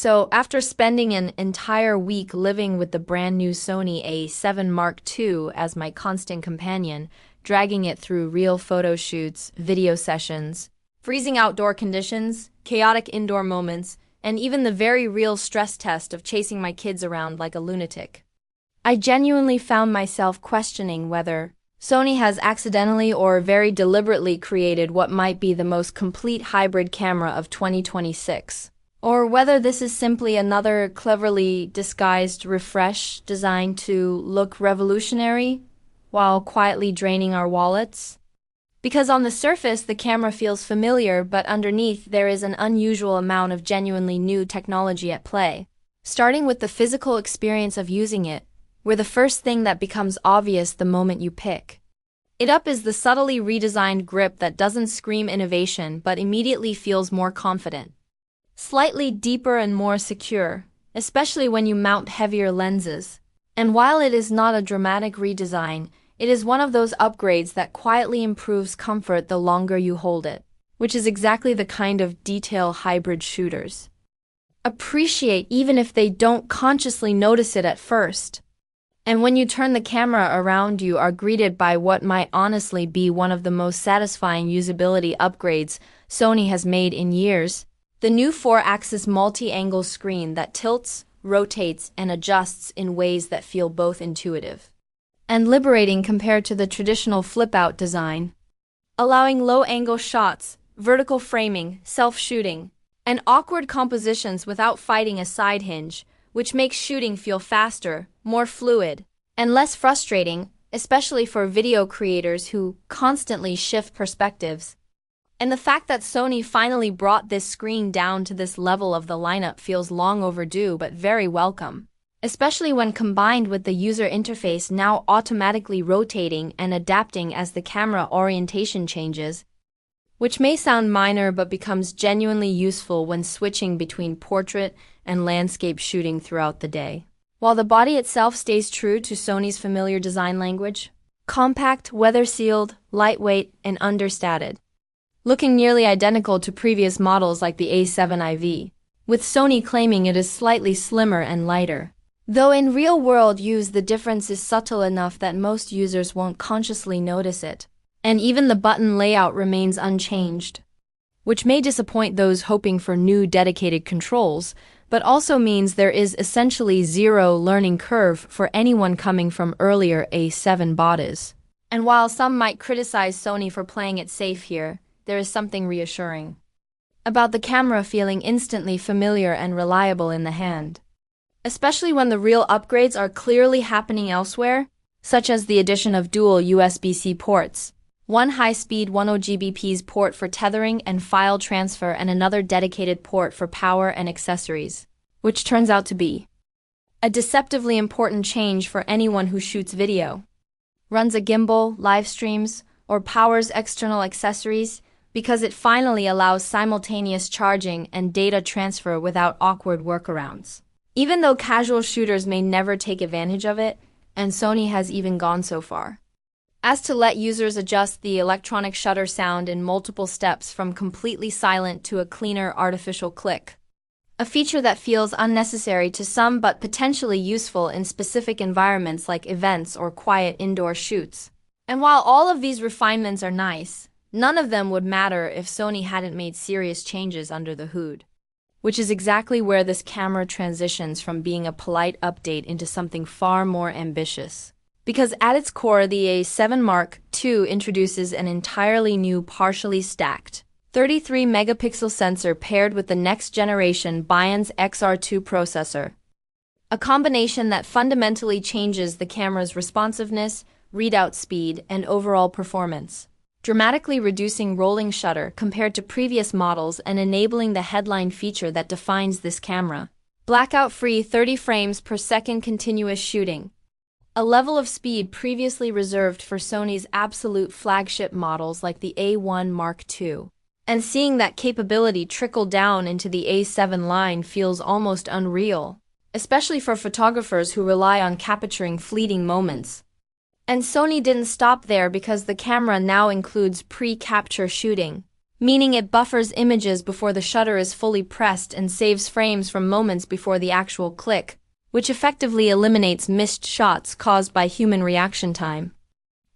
So, after spending an entire week living with the brand new Sony A7 Mark II as my constant companion, dragging it through real photo shoots, video sessions, freezing outdoor conditions, chaotic indoor moments, and even the very real stress test of chasing my kids around like a lunatic, I genuinely found myself questioning whether Sony has accidentally or very deliberately created what might be the most complete hybrid camera of 2026. Or whether this is simply another cleverly disguised refresh designed to look revolutionary while quietly draining our wallets. Because on the surface, the camera feels familiar, but underneath there is an unusual amount of genuinely new technology at play. Starting with the physical experience of using it, we're the first thing that becomes obvious the moment you pick it up is the subtly redesigned grip that doesn't scream innovation but immediately feels more confident. Slightly deeper and more secure, especially when you mount heavier lenses. And while it is not a dramatic redesign, it is one of those upgrades that quietly improves comfort the longer you hold it, which is exactly the kind of detail hybrid shooters appreciate even if they don't consciously notice it at first. And when you turn the camera around, you are greeted by what might honestly be one of the most satisfying usability upgrades Sony has made in years. The new 4-axis multi-angle screen that tilts, rotates, and adjusts in ways that feel both intuitive and liberating compared to the traditional flip-out design, allowing low-angle shots, vertical framing, self-shooting, and awkward compositions without fighting a side hinge, which makes shooting feel faster, more fluid, and less frustrating, especially for video creators who constantly shift perspectives. And the fact that Sony finally brought this screen down to this level of the lineup feels long overdue but very welcome, especially when combined with the user interface now automatically rotating and adapting as the camera orientation changes, which may sound minor but becomes genuinely useful when switching between portrait and landscape shooting throughout the day. While the body itself stays true to Sony's familiar design language, compact, weather-sealed, lightweight, and understated, looking nearly identical to previous models like the A7IV, with Sony claiming it is slightly slimmer and lighter. Though in real-world use the difference is subtle enough that most users won't consciously notice it, and even the button layout remains unchanged, which may disappoint those hoping for new dedicated controls, but also means there is essentially zero learning curve for anyone coming from earlier A7 bodies. And while some might criticize Sony for playing it safe here, there is something reassuring about the camera feeling instantly familiar and reliable in the hand, especially when the real upgrades are clearly happening elsewhere, such as the addition of dual USB-C ports, one high-speed 10GBps port for tethering and file transfer and another dedicated port for power and accessories, which turns out to be a deceptively important change for anyone who shoots video, runs a gimbal, live streams, or powers external accessories, because it finally allows simultaneous charging and data transfer without awkward workarounds. Even though casual shooters may never take advantage of it, and Sony has even gone so far as to let users adjust the electronic shutter sound in multiple steps from completely silent to a cleaner artificial click, a feature that feels unnecessary to some but potentially useful in specific environments like events or quiet indoor shoots. And while all of these refinements are nice, none of them would matter if Sony hadn't made serious changes under the hood, which is exactly where this camera transitions from being a polite update into something far more ambitious. Because at its core, the A7 Mark II introduces an entirely new partially stacked 33-megapixel sensor paired with the next-generation Bian's XR2 processor, a combination that fundamentally changes the camera's responsiveness, readout speed, and overall performance, dramatically reducing rolling shutter compared to previous models and enabling the headline feature that defines this camera: blackout-free 30 frames per second continuous shooting, a level of speed previously reserved for Sony's absolute flagship models like the A1 Mark II. And seeing that capability trickle down into the A7 line feels almost unreal, especially for photographers who rely on capturing fleeting moments. And Sony didn't stop there, because the camera now includes pre-capture shooting, meaning it buffers images before the shutter is fully pressed and saves frames from moments before the actual click, which effectively eliminates missed shots caused by human reaction time,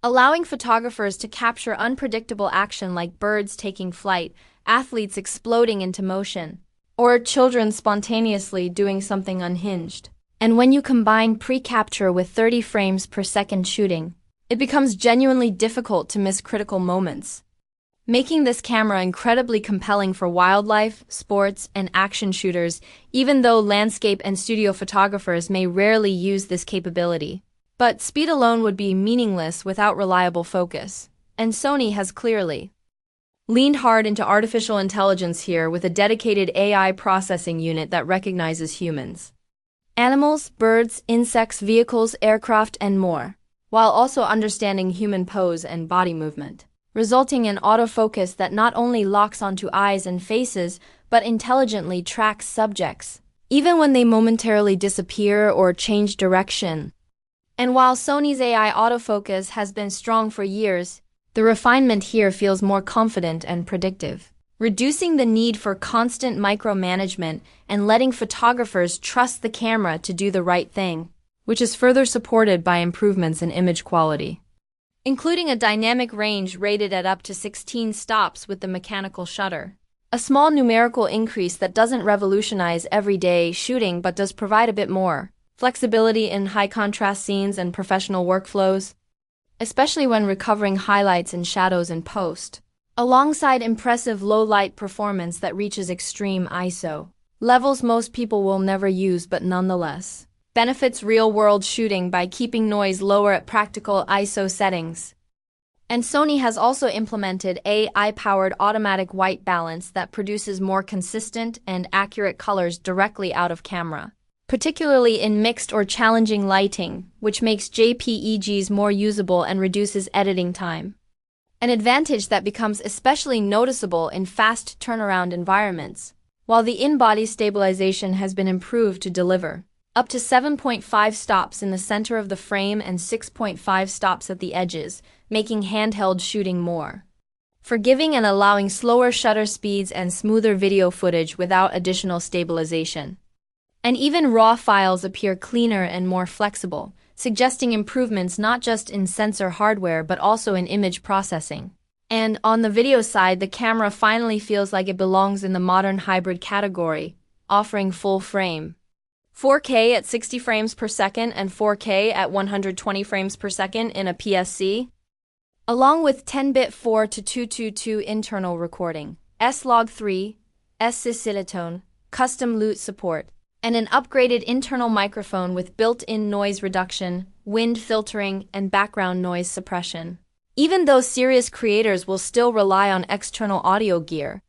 allowing photographers to capture unpredictable action like birds taking flight, athletes exploding into motion, or children spontaneously doing something unhinged. And when you combine pre-capture with 30 frames per second shooting, it becomes genuinely difficult to miss critical moments, making this camera incredibly compelling for wildlife, sports, and action shooters, even though landscape and studio photographers may rarely use this capability. But speed alone would be meaningless without reliable focus, and Sony has clearly leaned hard into artificial intelligence here with a dedicated AI processing unit that recognizes humans, animals, birds, insects, vehicles, aircraft, and more, while also understanding human pose and body movement, resulting in autofocus that not only locks onto eyes and faces, but intelligently tracks subjects, even when they momentarily disappear or change direction. And while Sony's AI autofocus has been strong for years, the refinement here feels more confident and predictive, reducing the need for constant micromanagement and letting photographers trust the camera to do the right thing, which is further supported by improvements in image quality, including a dynamic range rated at up to 16 stops with the mechanical shutter. A small numerical increase that doesn't revolutionize everyday shooting but does provide a bit more flexibility in high-contrast scenes and professional workflows, especially when recovering highlights and shadows in post, alongside impressive low-light performance that reaches extreme ISO levels most people will never use but nonetheless benefits real-world shooting by keeping noise lower at practical ISO settings. And Sony has also implemented AI-powered automatic white balance that produces more consistent and accurate colors directly out of camera, particularly in mixed or challenging lighting, which makes JPEGs more usable and reduces editing time, an advantage that becomes especially noticeable in fast turnaround environments, while the in-body stabilization has been improved to deliver up to 7.5 stops in the center of the frame and 6.5 stops at the edges, making handheld shooting more forgiving and allowing slower shutter speeds and smoother video footage without additional stabilization. And even RAW files appear cleaner and more flexible, suggesting improvements not just in sensor hardware but also in image processing. And on the video side, the camera finally feels like it belongs in the modern hybrid category, offering full frame 4K at 60 frames per second and 4K at 120 frames per second in a PSC, along with 10-bit 4 to 222 internal recording, S-Log3, S-Silicone, custom LUT support, and an upgraded internal microphone with built-in noise reduction, wind filtering, and background noise suppression, even though serious creators will still rely on external audio gear.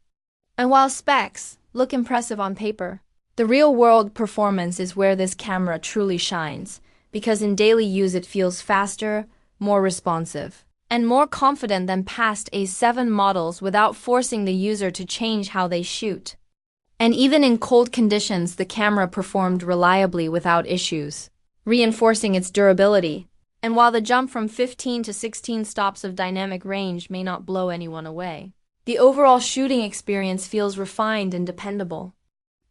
And while specs look impressive on paper, the real-world performance is where this camera truly shines, because in daily use it feels faster, more responsive, and more confident than past A7 models without forcing the user to change how they shoot. And even in cold conditions, the camera performed reliably without issues, reinforcing its durability. And while the jump from 15 to 16 stops of dynamic range may not blow anyone away, the overall shooting experience feels refined and dependable,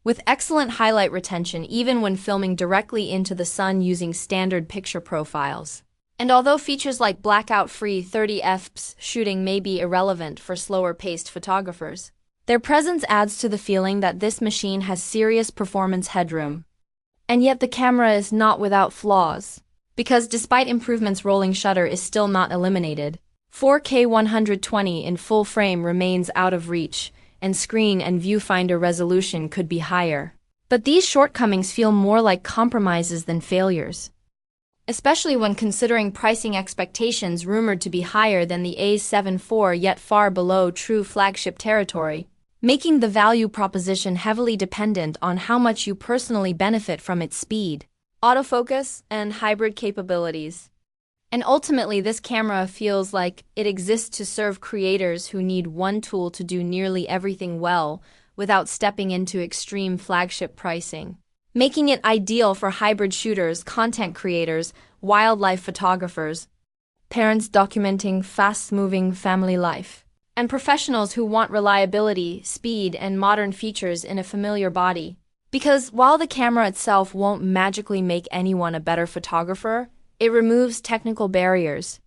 with excellent highlight retention even when filming directly into the sun using standard picture profiles. And although features like blackout-free 30 fps shooting may be irrelevant for slower-paced photographers, their presence adds to the feeling that this machine has serious performance headroom. And yet the camera is not without flaws, because despite improvements, rolling shutter is still not eliminated. 4K 120 in full frame remains out of reach, and screen and viewfinder resolution could be higher. But these shortcomings feel more like compromises than failures, especially when considering pricing expectations rumored to be higher than the A7 IV yet far below true flagship territory, making the value proposition heavily dependent on how much you personally benefit from its speed, autofocus, and hybrid capabilities. And ultimately, this camera feels like it exists to serve creators who need one tool to do nearly everything well without stepping into extreme flagship pricing, making it ideal for hybrid shooters, content creators, wildlife photographers, parents documenting fast-moving family life, and professionals who want reliability, speed, and modern features in a familiar body. Because while the camera itself won't magically make anyone a better photographer, it removes technical barriers,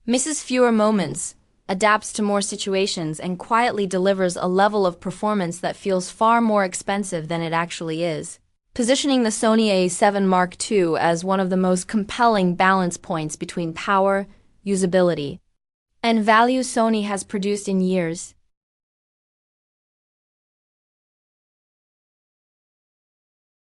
misses fewer moments, adapts to more situations, and quietly delivers a level of performance that feels far more expensive than it actually is, positioning the Sony A7 Mark II as one of the most compelling balance points between power, usability, and value Sony has produced in years.